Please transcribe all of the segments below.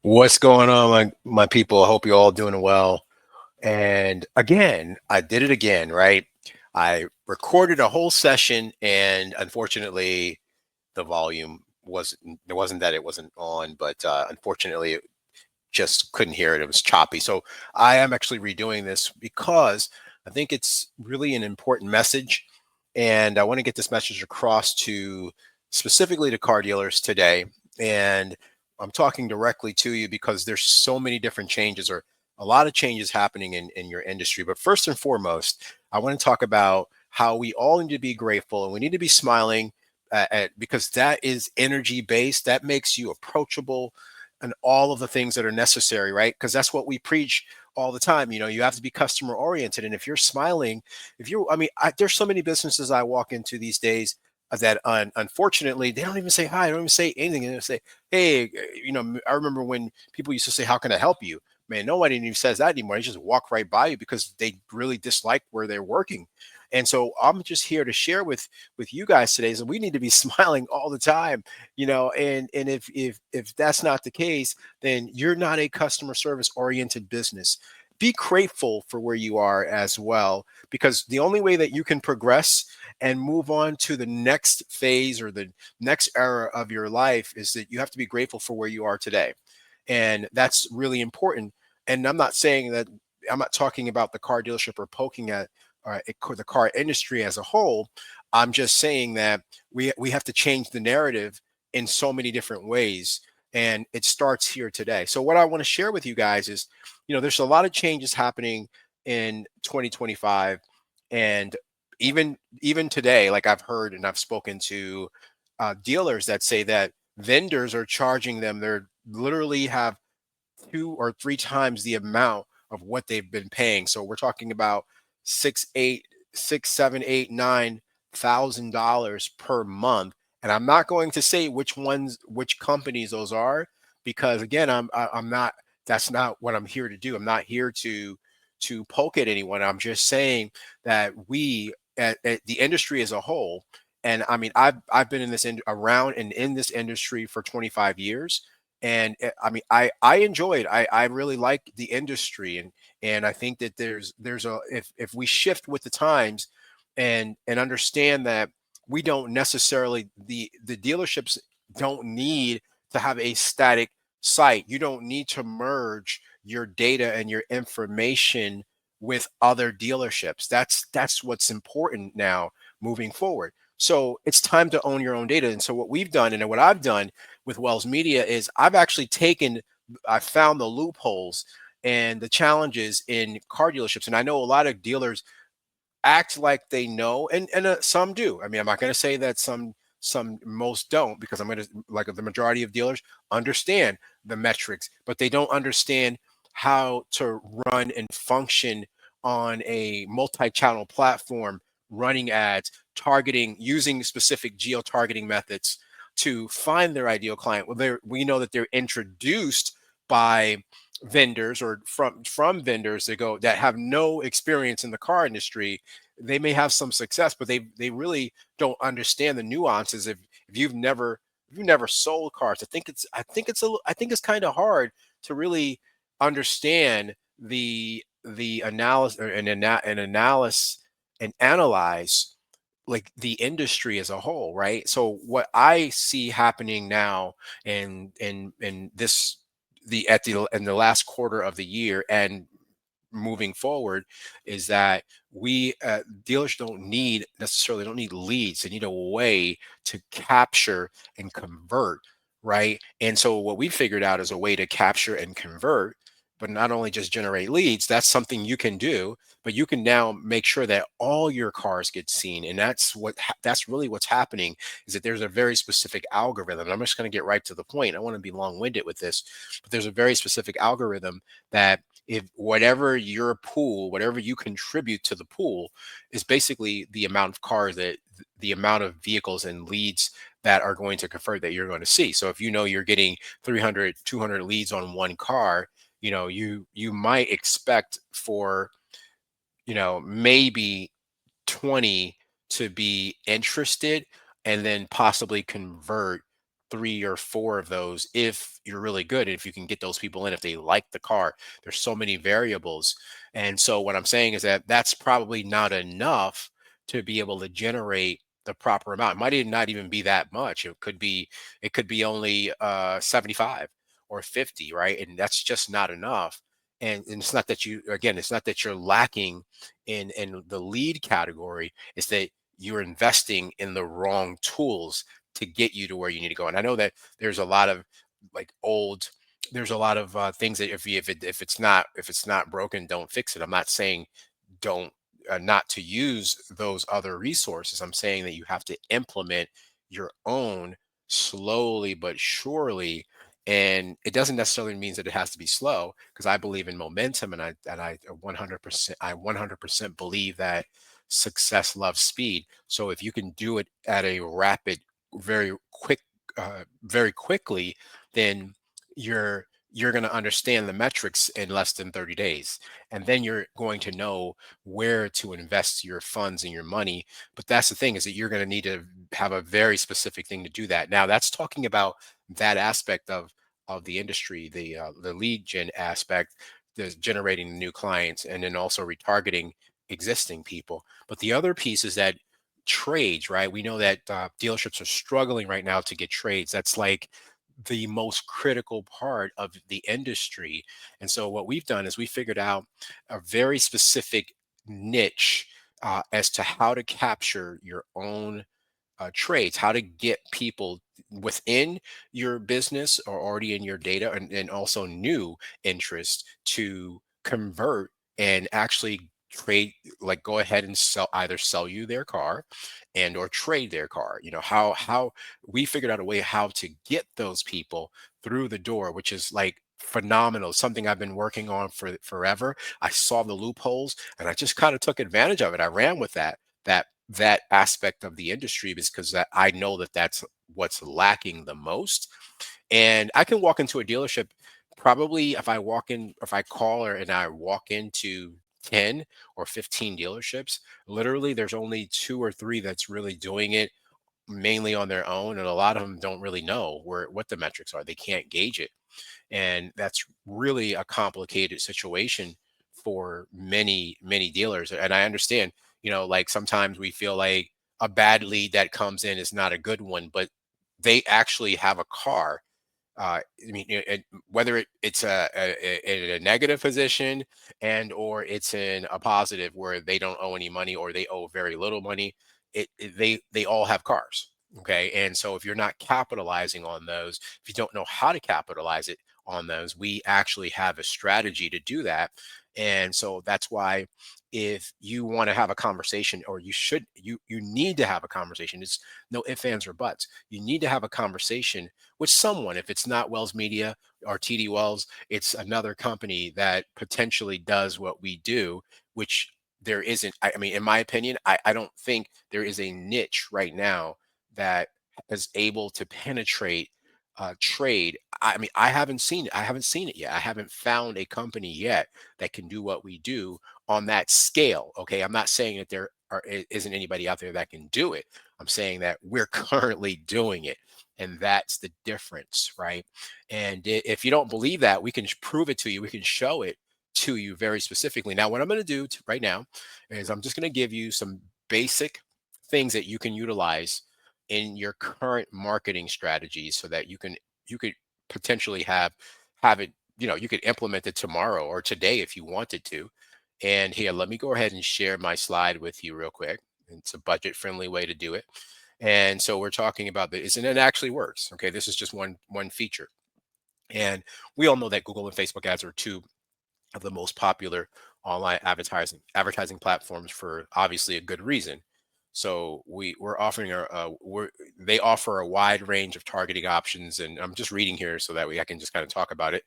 What's going on, my people? I hope you're all doing well. And again, I did it again, right? I recorded a whole session, and unfortunately, the volume wasn't. It wasn't that it wasn't on, but unfortunately, it just couldn't hear it. It was choppy. So I am actually redoing this because I think it's really an important message, and I want to get this message across to specifically to car dealers today. And I'm talking directly to you because there's so many different changes or a lot of changes happening in your industry. But first and foremost, I want to talk about how we all need to be grateful and we need to be smiling because that is energy based. That makes you approachable and all of the things that are necessary, right? Because that's what we preach all the time. You have to be customer oriented. And if you're smiling, if you, I mean, there's so many businesses I walk into these days that unfortunately they don't even say hi, they don't even say anything. They just say, hey, I remember when people used to say, how can I help you? Man, nobody even says that anymore. They just walk right by you because they really dislike where they're working. And so I'm just here to share with you guys today. So we need to be smiling all the time, and if that's not the case, then you're not a customer service oriented business. Be grateful for where you are as well, because the only way that you can progress and move on to the next phase or the next era of your life is that you have to be grateful for where you are today. And that's really important. And I'm not talking about the car dealership or poking at the car industry as a whole. I'm just saying that we have to change the narrative in so many different ways, and it starts here today. So what I want to share with you guys is, there's a lot of changes happening in 2025, and even today, like I've heard and I've spoken to dealers that say that vendors are charging them. They're literally have two or three times the amount of what they've been paying. So we're talking about six, eight, six, seven, eight, $9,000 per month. And I'm not going to say which companies those are, because again, I'm not. That's not what I'm here to do. I'm not here to poke at anyone. I'm just saying that we at the industry as a whole. And I mean, I've been in around and in this industry for 25 years, and I mean, I enjoy it. I really like the industry, and I think that there's a if we shift with the times and understand that we don't necessarily the dealerships don't need to have a static site. You don't need to merge your data and your information with other dealerships. That's what's important now moving forward. So it's time to own your own data. And so what we've done and what I've done with Wells Media is I found the loopholes and the challenges in car dealerships. And I know a lot of dealers act like they know, and some do. I mean, I'm not going to say that most don't, because I'm going to, like, the majority of dealers understand the metrics, but they don't understand how to run and function on a multi-channel platform, running ads, targeting, using specific geo-targeting methods to find their ideal client. We know that they're introduced by vendors or from vendors that have no experience in the car industry. They may have some success, but they really don't understand the nuances. If you've never sold cars, I think it's kind of hard to really understand the analysis and analyze like the industry as a whole, right? So what I see happening now in this the at the in the last quarter of the year and moving forward is that we dealers don't need leads. They need a way to capture and convert, right? And so what we figured out is a way to capture and convert, but not only just generate leads. That's something you can do, but you can now make sure that all your cars get seen. And that's really what's happening, is that there's a very specific algorithm. And I'm just going to get right to the point. I want to be long-winded with this, but there's a very specific algorithm that if whatever you contribute to the pool is basically the amount of cars the amount of vehicles and leads that are going to convert that you're going to see. So if you're getting 300, 200 leads on one car, you might expect for, maybe 20 to be interested and then possibly convert three or four of those if you're really good. If you can get those people in, if they like the car, there's so many variables. And so what I'm saying is that that's probably not enough to be able to generate the proper amount. It might not even be that much. It could be only 75 or 50, right? And that's just not enough. And it's not that you, again, it's not that you're lacking in the lead category. It's that you're investing in the wrong tools to get you to where you need to go. And I know that there's a lot of like old, there's a lot of things that if it's not broken, don't fix it. I'm not saying don't not to use those other resources. I'm saying that you have to implement your own slowly but surely. And it doesn't necessarily mean that it has to be slow, because I believe in momentum, and I 100% believe that success loves speed. So if you can do it at a rapid, very quick, very quickly, then you're going to understand the metrics in less than 30 days, and then you're going to know where to invest your funds and your money. But that's the thing, is that you're going to need to have a very specific thing to do that. Now that's talking about that aspect of the industry, the lead gen aspect, the generating new clients, and then also retargeting existing people. But the other piece is that trades, right? We know that dealerships are struggling right now to get trades. That's like the most critical part of the industry. And so what we've done is we figured out a very specific niche as to how to capture your own trades, how to get people within your business or already in your data, and also new interest to convert and actually trade, like go ahead and sell, either sell you their car and or trade their car. You know, how we figured out a way how to get those people through the door, which is like phenomenal, something I've been working on for forever. I saw the loopholes and I just kind of took advantage of it. I ran with that aspect of the industry, because I know that that's what's lacking the most. And I can walk into a dealership, probably if I call her and I walk into 10 or 15 dealerships, literally there's only two or three that's really doing it mainly on their own, and a lot of them don't really know what the metrics are. They can't gauge it, and that's really a complicated situation for many dealers. And I understand, like sometimes we feel like a bad lead that comes in is not a good one, but they actually have a car. I mean, whether it's in a negative position and or it's in a positive where they don't owe any money or they owe very little money, they all have cars. Okay, and so if you're not capitalizing on those, if you don't know how to capitalize it on those, we actually have a strategy to do that. And so that's why, if you want to have a conversation, or you need to have a conversation, it's no ifs, ands, or buts. You need to have a conversation with someone. If it's not Wells Media or TD Wells, it's another company that potentially does what we do, which there isn't. I mean, in my opinion, I don't think there is a niche right now that is able to penetrate trade. I mean, I haven't seen it. I haven't seen it yet. I haven't found a company yet that can do what we do on that scale. Okay. I'm not saying that isn't anybody out there that can do it. I'm saying that we're currently doing it. And that's the difference, right? And if you don't believe that, we can prove it to you. We can show it to you very specifically. Now, what I'm going to do right now is I'm just going to give you some basic things that you can utilize in your current marketing strategies, so that you could potentially have it, you could implement it tomorrow or today if you wanted to. And here, let me go ahead and share my slide with you real quick. It's a budget friendly way to do it. And so we're talking about this, and it actually works. Okay, this is just one feature. And we all know that Google and Facebook ads are two of the most popular online advertising platforms, for obviously a good reason. So we're offering they offer a wide range of targeting options, and I'm just reading here so that I can just kind of talk about it.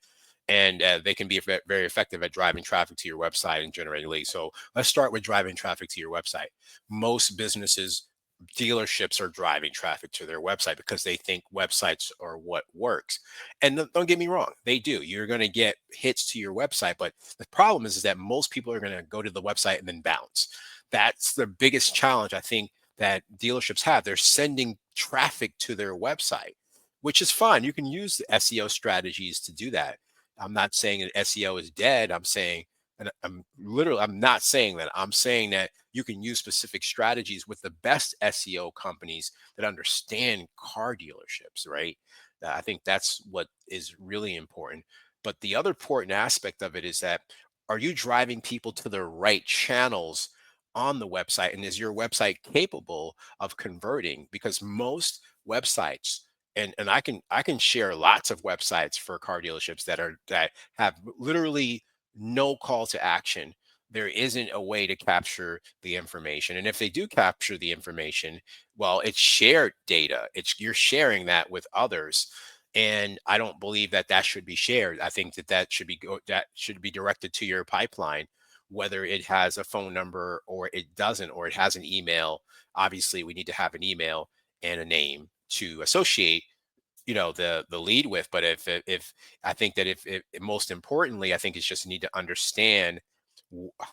And they can be very effective at driving traffic to your website and generating leads. So let's start with driving traffic to your website. Most businesses, dealerships, are driving traffic to their website because they think websites are what works. And don't get me wrong, they do. You're going to get hits to your website, but the problem is that most people are going to go to the website and then bounce. That's the biggest challenge I think that dealerships have. They're sending traffic to their website, which is fine. You can use the SEO strategies to do that. I'm not saying that SEO is dead. I'm saying, and I'm not saying that. I'm saying that you can use specific strategies with the best SEO companies that understand car dealerships, right? I think that's what is really important. But the other important aspect of it is that, are you driving people to the right channels on the website? And is your website capable of converting? Because most websites, and I can share lots of websites for car dealerships that have literally no call to action. There isn't a way to capture the information. And if they do capture the information, well, it's shared data. It's You're sharing that with others. And I don't believe that that should be shared. I think that that should be directed to your pipeline, whether it has a phone number or it doesn't, or it has an email. Obviously, we need to have an email and a name to associate, the lead with. But if I think that if most importantly, I think it's just need to understand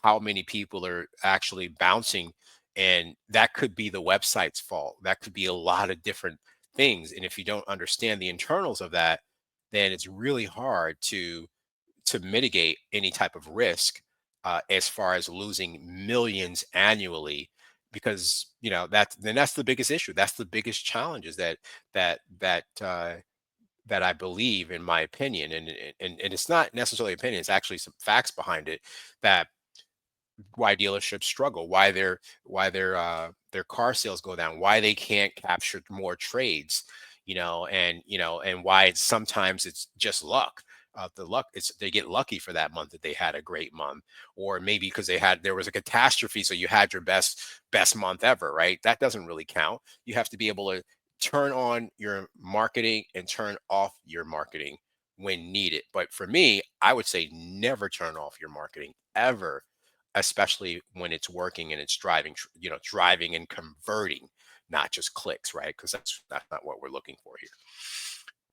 how many people are actually bouncing, and that could be the website's fault. That could be a lot of different things. And if you don't understand the internals of that, then it's really hard to mitigate any type of risk, as far as losing millions annually. Because that's the biggest issue. That's the biggest challenge, is that that uh, that I believe, in my opinion, and it's not necessarily opinion, it's actually some facts behind it, that why dealerships struggle, why their car sales go down, why they can't capture more trades, and why sometimes it's just luck. The luck, it's they get lucky for that month that they had a great month, or maybe because there was a catastrophe, so you had your best month ever, right? That doesn't really count. You have to be able to turn on your marketing and turn off your marketing when needed. But for me, I would say never turn off your marketing ever, especially when it's working and it's driving and converting, not just clicks, right? Because that's not what we're looking for here.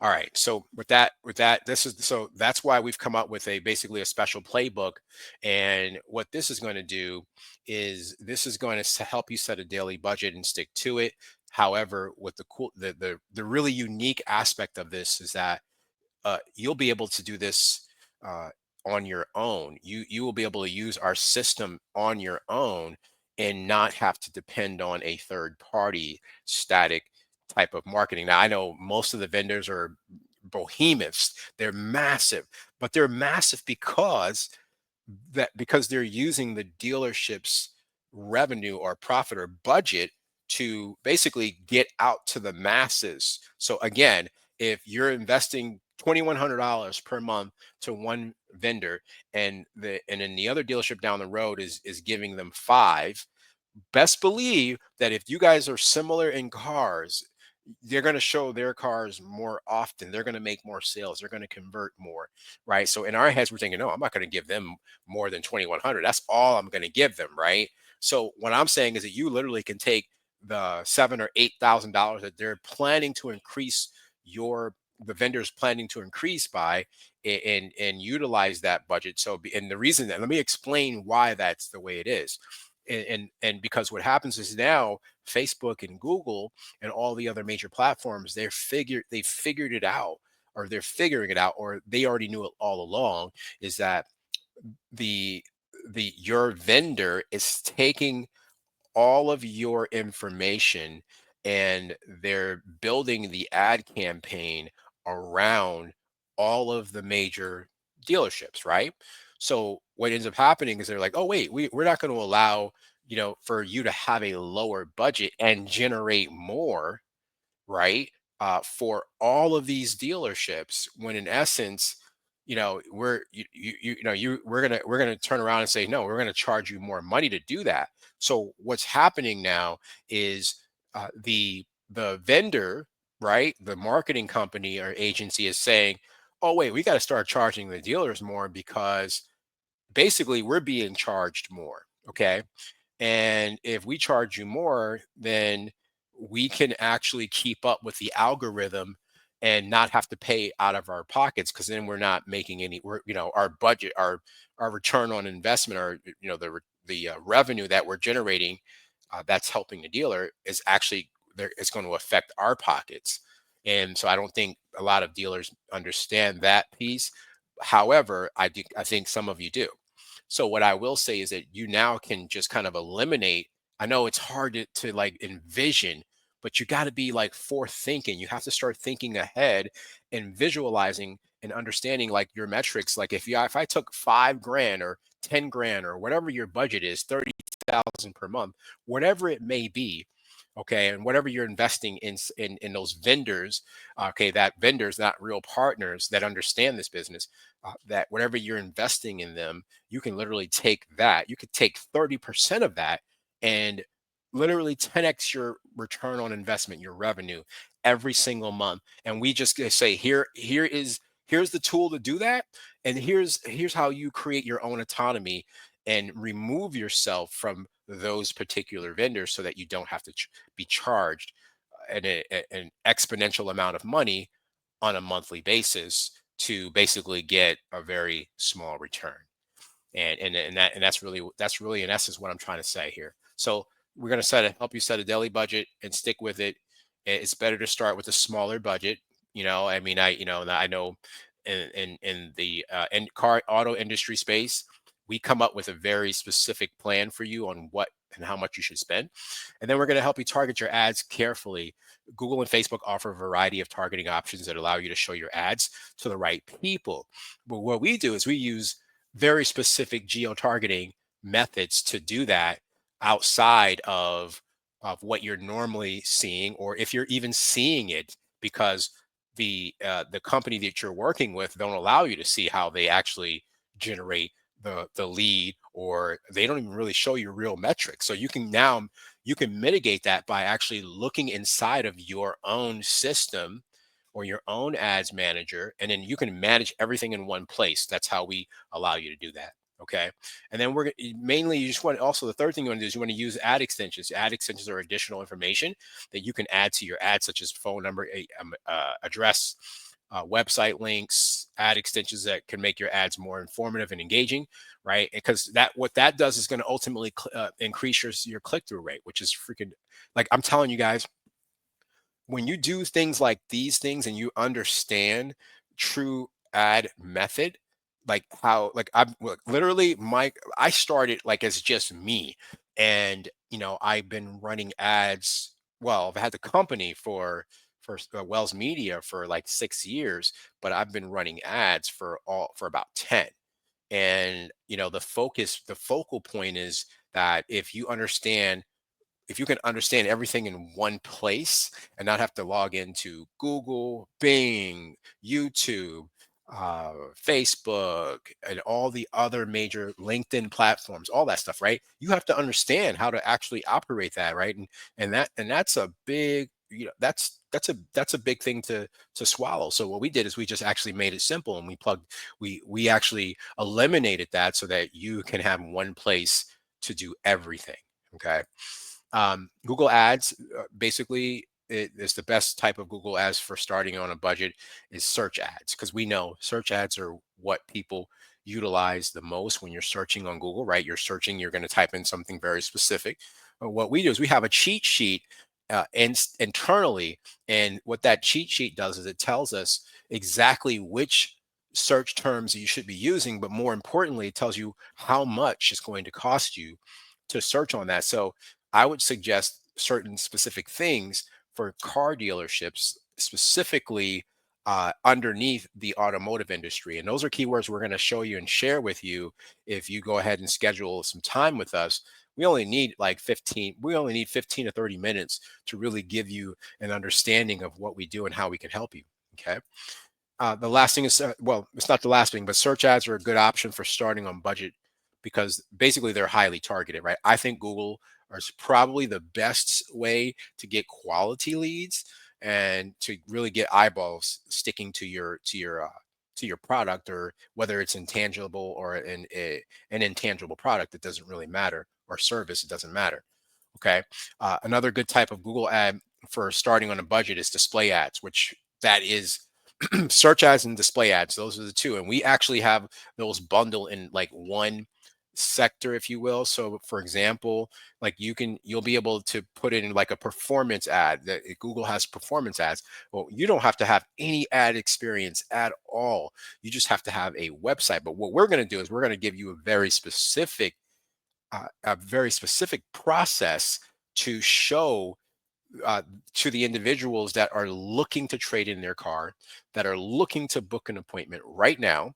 All right. So with that, that's why we've come up with basically a special playbook. And what this is going to do is this is going to help you set a daily budget and stick to it. However, what the really unique aspect of this is that, you'll be able to do this, uh, on your own. You will be able to use our system on your own and not have to depend on a third party static type of marketing. Now, I know most of the vendors are behemoths. They're massive, but they're massive because they're using the dealership's revenue or profit or budget to basically get out to the masses. So again, if you're investing $2,100 per month to one vendor, and then the other dealership down the road is giving them five, best believe that if you guys are similar in cars, they're going to show their cars more often. They're going to make more sales. They're going to convert more, right? So in our heads, we're thinking, no, I'm not going to give them more than 2,100. That's all I'm going to give them, right? So what I'm saying is that you literally can take the $7,000 or $8,000 that they're planning to increase the vendors planning to increase by, and utilize that budget. And the reason that, let me explain why that's the way it is. And because what happens is now Facebook and Google and all the other major platforms, they figured it out, or they're figuring it out, or they already knew it all along, is that the your vendor is taking all of your information, and they're building the ad campaign around all of the major dealerships, right? So what ends up happening is they're like, oh wait, we're not going to allow, for you to have a lower budget and generate more, right? For all of these dealerships, when in essence, we're gonna turn around and say, no, we're gonna charge you more money to do that. So what's happening now is, the vendor, right, the marketing company or agency is saying, oh wait, we got to start charging the dealers more, because basically we're being charged more. Okay, and if we charge you more, then we can actually keep up with the algorithm and not have to pay out of our pockets, because then we're not making our budget, our return on investment, or the revenue that we're generating, that's helping the dealer, is actually there. It's going to affect our pockets. And so I don't think a lot of dealers understand that piece. However, I think some of you do. So what I will say is that you now can just kind of eliminate. I know it's hard to like envision, but you got to be like forth thinking. You have to start thinking ahead and visualizing and understanding like your metrics. Like if I took 5 grand or 10 grand or whatever your budget is, 30,000 per month, whatever it may be, okay, and whatever you're investing in those vendors, okay, that vendors, not real partners that understand this business, that whatever you're investing in them, you can literally take that. You could take 30% of that and literally 10x your return on investment, your revenue every single month. And we just gonna say, here's the tool to do that, and here's how you create your own autonomy and remove yourself from those particular vendors so that you don't have to be charged an exponential amount of money on a monthly basis to basically get a very small return. And that's really in essence what I'm trying to say here. So we're going to help you set a daily budget and stick with it. It's better to start with a smaller budget. I mean, I know in the car auto industry space, we come up with a very specific plan for you on what and how much you should spend. And then we're going to help you target your ads carefully. Google and Facebook offer a variety of targeting options that allow you to show your ads to the right people. But what we do is we use very specific geo-targeting methods to do that outside of what you're normally seeing, or if you're even seeing it, because the company that you're working with don't allow you to see how they actually generate the lead, or they don't even really show you real metrics. So you can mitigate that by actually looking inside of your own system or your own ads manager, and then you can manage everything in one place. That's how we allow you to do that. Okay. And then mainly you just want, also the third thing you want to do is you want to use ad extensions. Ad extensions are additional information that you can add to your ad, such as phone number, address, website links, ad extensions that can make your ads more informative and engaging, right? Because that what that does is going to ultimately increase your click through rate, which is freaking, like, I'm telling you guys, when you do things like these things and you understand true ad method, like how, like, I've look, literally, Mike, I started like as just me, and I've been running ads. Well, I've had the company for Wells Media for like 6 years, but I've been running ads for about 10. And the focal point is that if you can understand everything in one place and not have to log into Google, Bing, YouTube, Facebook, and all the other major LinkedIn platforms, all that stuff, right? You have to understand how to actually operate that, right? And that's a big, that's a big thing to swallow. So what we did is we just actually made it simple, and we actually eliminated that so that you can have one place to do everything. Okay. Google Ads, basically, it is the best type of Google Ads for starting on a budget is search ads, because we know search ads are what people utilize the most when you're searching on Google, right? You're going to type in something very specific. But what we do is we have a cheat sheet internally, and what that cheat sheet does is it tells us exactly which search terms you should be using, but more importantly, it tells you how much it's going to cost you to search on that. So I would suggest certain specific things for car dealerships, specifically underneath the automotive industry. And those are keywords we're going to show you and share with you if you go ahead and schedule some time with us. We only need 15 to 30 minutes to really give you an understanding of what we do and how we can help you. Okay. The last thing is, well, it's not the last thing, but search ads are a good option for starting on budget because basically they're highly targeted, right? I think Google is probably the best way to get quality leads and to really get eyeballs sticking to your product, or whether it's intangible or an intangible product, it doesn't really matter, or service, it doesn't matter. Okay. Another good type of Google ad for starting on a budget is display ads, which that is search ads and display ads. Those are the two. And we actually have those bundled in like one sector, if you will. So for example, like you'll be able to put in like a performance ad that Google has performance ads. Well, you don't have to have any ad experience at all. You just have to have a website. But what we're going to do is we're going to give you a very specific process to show uh, to the individuals that are looking to trade in their car, that are looking to book an appointment right now,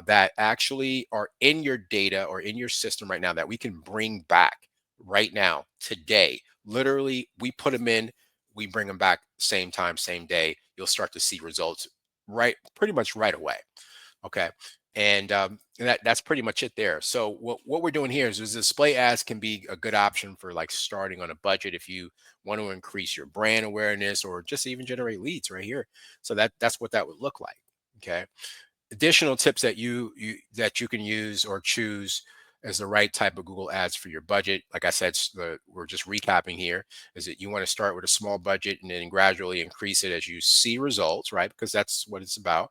that actually are in your data or in your system right now that we can bring back right now, today. Literally, we put them in, we bring them back same time, same day. You'll start to see results right, pretty much right away. Okay. And that's pretty much it there. So what we're doing here is display ads can be a good option for like starting on a budget if you want to increase your brand awareness or just even generate leads right here. So that's what that would look like. Okay. Additional tips that you can use or choose as the right type of Google ads for your budget. Like I said, we're just recapping here, is that you want to start with a small budget and then gradually increase it as you see results, right? Because that's what it's about.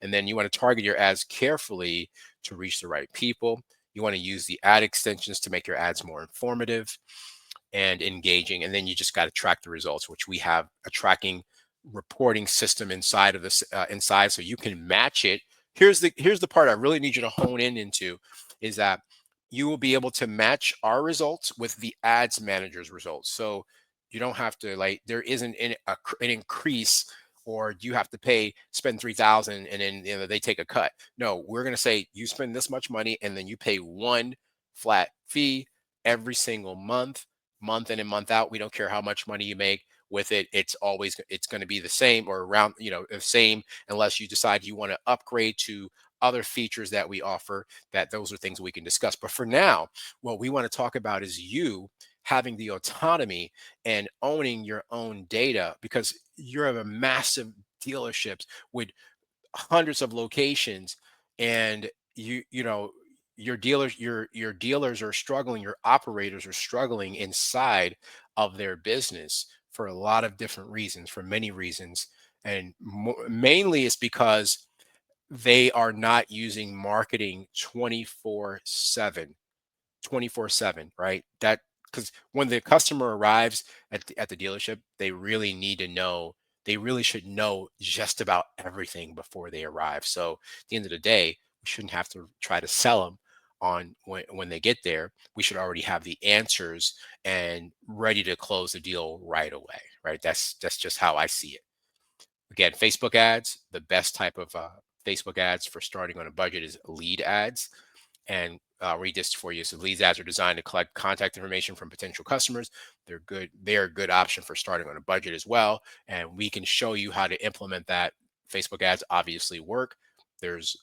And then you want to target your ads carefully to reach the right people. You want to use the ad extensions to make your ads more informative and engaging. And then you just got to track the results, which we have a tracking reporting system inside of this inside, so you can match it. Here's the part I really need you to hone in into, is that you will be able to match our results with the ads manager's results. So you don't have to, like, there isn't an increase, or you have to spend 3,000 and then they take a cut. No, we're going to say you spend this much money and then you pay one flat fee every single month in and month out. We don't care how much money you make with it. It's going to be the same, or around, the same, unless you decide you want to upgrade to other features that we offer. That those are things we can discuss. But for now, what we want to talk about is you having the autonomy and owning your own data, because you're a massive dealerships with hundreds of locations, and your dealers are struggling, your operators are struggling inside of their business for a lot of different reasons, for many reasons. And mainly it's because they are not using marketing 24/7, right? That, because when the customer arrives at the dealership, they really need to know, they really should know just about everything before they arrive. So at the end of the day, we shouldn't have to try to sell them on when they get there. We should already have the answers and ready to close the deal right away, right? That's just how I see it. Again, Facebook ads, the best type of Facebook ads for starting on a budget is lead ads. And I'll read this for you. So leads ads are designed to collect contact information from potential customers. They're good. They are a good option for starting on a budget as well. And we can show you how to implement that. Facebook ads obviously work. There's,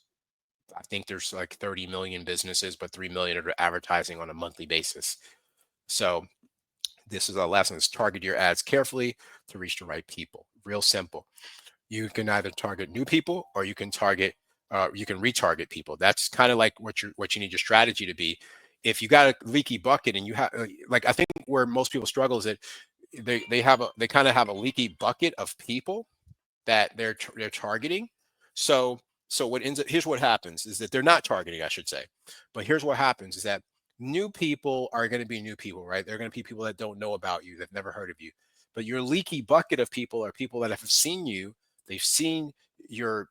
I think there's like 30 million businesses, but 3 million are advertising on a monthly basis. So this is our lesson: is target your ads carefully to reach the right people. Real simple. You can either target new people, or you can retarget people. That's kind of like what you need your strategy to be. If you got a leaky bucket and you have, like, I think where most people struggle is that they kind of have a leaky bucket of people that they're targeting. So what ends up, here's what happens, is that they're not targeting, I should say. But here's what happens, is that new people are going to be new people, right? They're going to be people that don't know about you, that never heard of you. But your leaky bucket of people are people that have seen you, they've seen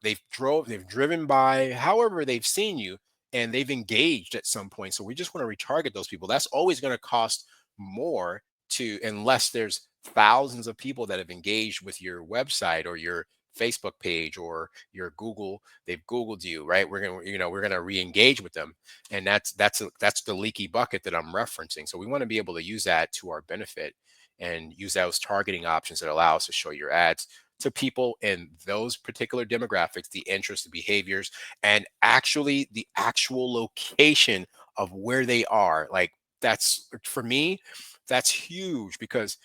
they've driven by, however they've seen you, and they've engaged at some point. So we just want to retarget those people. That's always going to cost more, to unless there's thousands of people that have engaged with your website or your Facebook page or your Google. They've Googled you, right? We're gonna re-engage with them, and that's the leaky bucket that I'm referencing. So we want to be able to use that to our benefit, and use those targeting options that allow us to show your ads to people in those particular demographics, the interests, the behaviors, and actually the actual location of where they are. Like, that's, for me, that's huge, because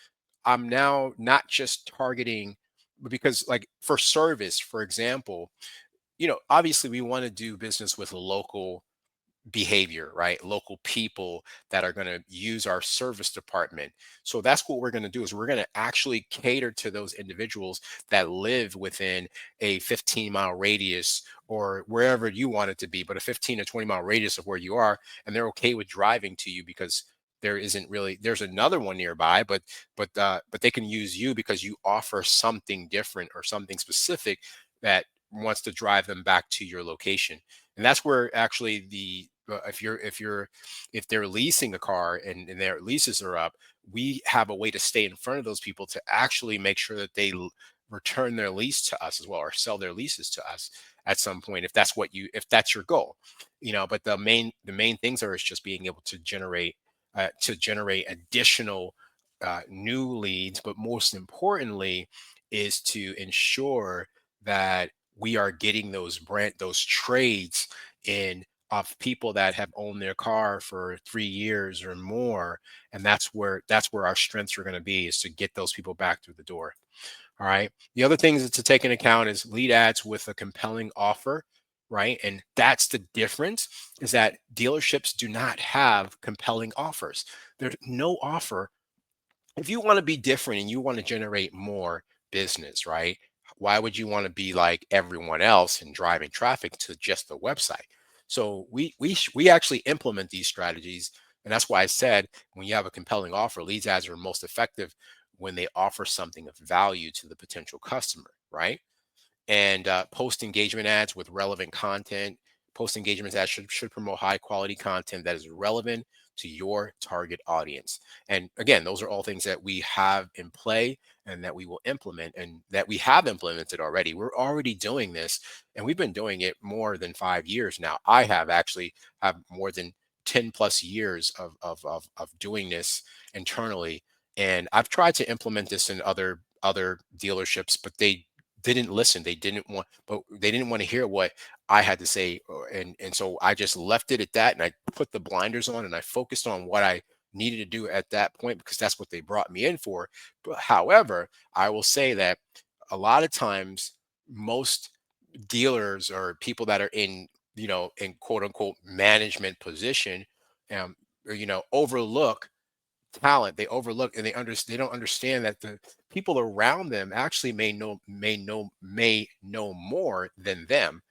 I'm now not just targeting, because like for service, for example, obviously we want to do business with local behavior, right? Local people that are going to use our service department. So that's what we're going to do is we're going to actually cater to those individuals that live within a 15-mile radius or wherever you want it to be, but a 15 or 20-mile radius of where you are, and they're okay with driving to you because there's another one nearby, but they can use you because you offer something different or something specific that wants to drive them back to your location. And that's where actually if they're leasing a car and their leases are up, we have a way to stay in front of those people to actually make sure that they return their lease to us as well, or sell their leases to us at some point if that's your goal. But the main things are is just being able to generate additional new leads, but most importantly is to ensure that we are getting those trades in of people that have owned their car for 3 years or more. And that's where our strengths are going to be, is to get those people back through the door. All right. The other things to take into account is lead ads with a compelling offer, right? And that's the difference, is that dealerships do not have compelling offers. There's no offer. If you want to be different and you want to generate more business, right? Why would you want to be like everyone else and driving traffic to just the website? So we actually implement these strategies, and that's why I said when you have a compelling offer, leads ads are most effective when they offer something of value to the potential customer, right? And post engagement ads with relevant content. Post engagement ads should promote high quality content that is relevant to your target audience. And again, those are all things that we have in play and that we will implement and that we have implemented already. We're already doing this, and we've been doing it more than 5 years now. I have actually have more than 10 plus years of doing this internally. And I've tried to implement this in other dealerships, but didn't listen. They didn't want to hear what I had to say, and so I just left it at that, and I put the blinders on, and I focused on what I needed to do at that point because that's what they brought me in for. But however, I will say that a lot of times, most dealers or people that are in quote unquote management position, overlook talent. They overlook and they don't understand that the people around them actually may know more than them,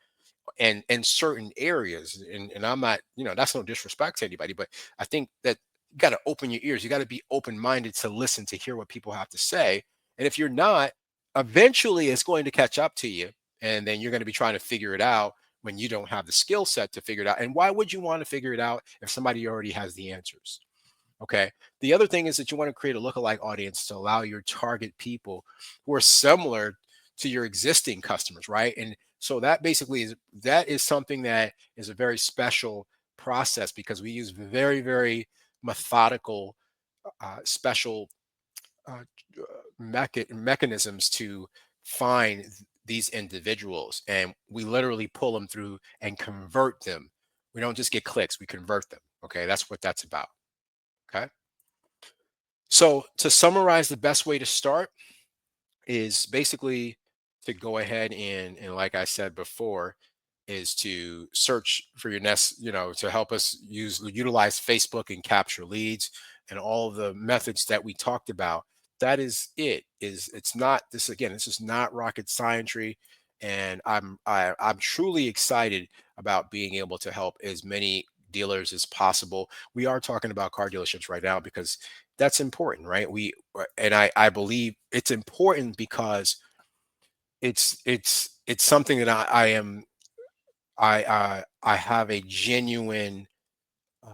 and in certain areas. And I'm not, that's no disrespect to anybody, but I think that you got to open your ears. You got to be open minded to listen, to hear what people have to say. And if you're not, eventually it's going to catch up to you, and then you're going to be trying to figure it out when you don't have the skill set to figure it out. And why would you want to figure it out if somebody already has the answers? Okay. The other thing is that you want to create a lookalike audience to allow your target people who are similar to your existing customers, right? And so that is something that is a very special process, because we use very, very methodical, special uh, mechanisms to find these individuals, and we literally pull them through and convert them. We don't just get clicks; we convert them. Okay, that's what that's about. Okay. So to summarize, the best way to start is basically to go ahead and like I said before, is to search for your next, to help us utilize Facebook and capture leads and all the methods that we talked about. That is it. It's not this again, this is not rocket science. And I'm truly excited about being able to help as many dealers as possible. We are talking about car dealerships right now because that's important, right? And I believe it's important because it's something that I have a genuine uh,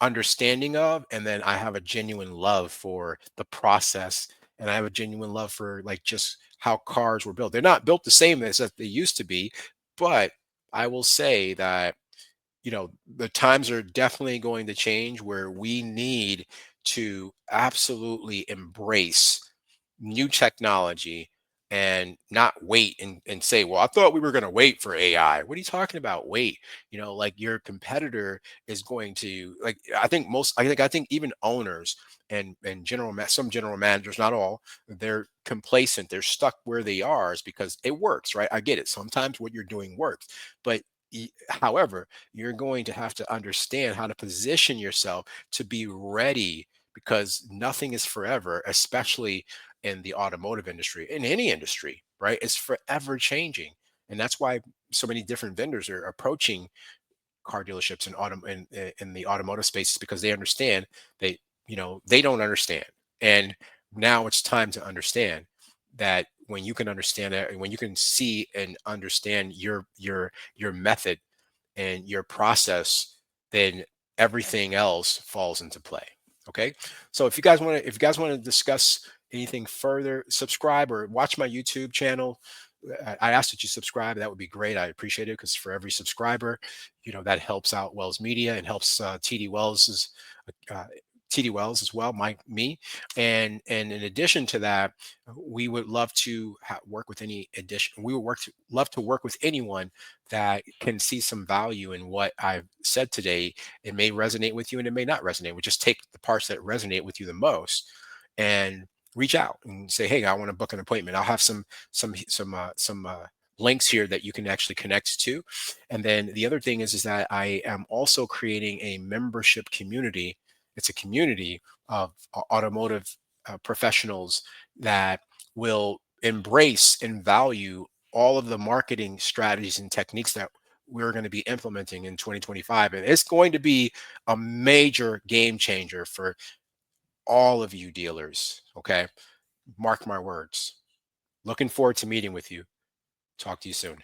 understanding of, and then I have a genuine love for the process, and I have a genuine love for like just how cars were built. They're not built the same as that they used to be, but I will say that the times are definitely going to change where we need to absolutely embrace new technology and not wait and say, well, I thought we were going to wait for AI. What are you talking about? Wait, like your competitor is going to, like, I think even owners and some general managers, not all, they're complacent. They're stuck where they are is because it works, right? I get it. Sometimes what you're doing works, but However, you're going to have to understand how to position yourself to be ready, because nothing is forever, especially in the automotive industry, in any industry, right? It's forever changing. And that's why so many different vendors are approaching car dealerships and in the automotive spaces, because they understand they they don't understand. And now it's time to understand that when you can understand that, and when you can see and understand your method and your process, then everything else falls into play. Okay. So if you guys want to discuss anything further, subscribe or watch my YouTube channel. I ask that you subscribe. That would be great. I appreciate it, because for every subscriber, that helps out Wells Media and helps uh, TD Wells as well, me. And in addition to that, we would love to work with any addition. We would love to work with anyone that can see some value in what I've said today. It may resonate with you and it may not resonate. We just take the parts that resonate with you the most and reach out and say, "Hey, I want to book an appointment." I'll have some links here that you can actually connect to. And then the other thing is that I am also creating a membership community. It's a community of automotive professionals that will embrace and value all of the marketing strategies and techniques that we're going to be implementing in 2025. And it's going to be a major game changer for all of you dealers. Okay. Mark my words. Looking forward to meeting with you. Talk to you soon.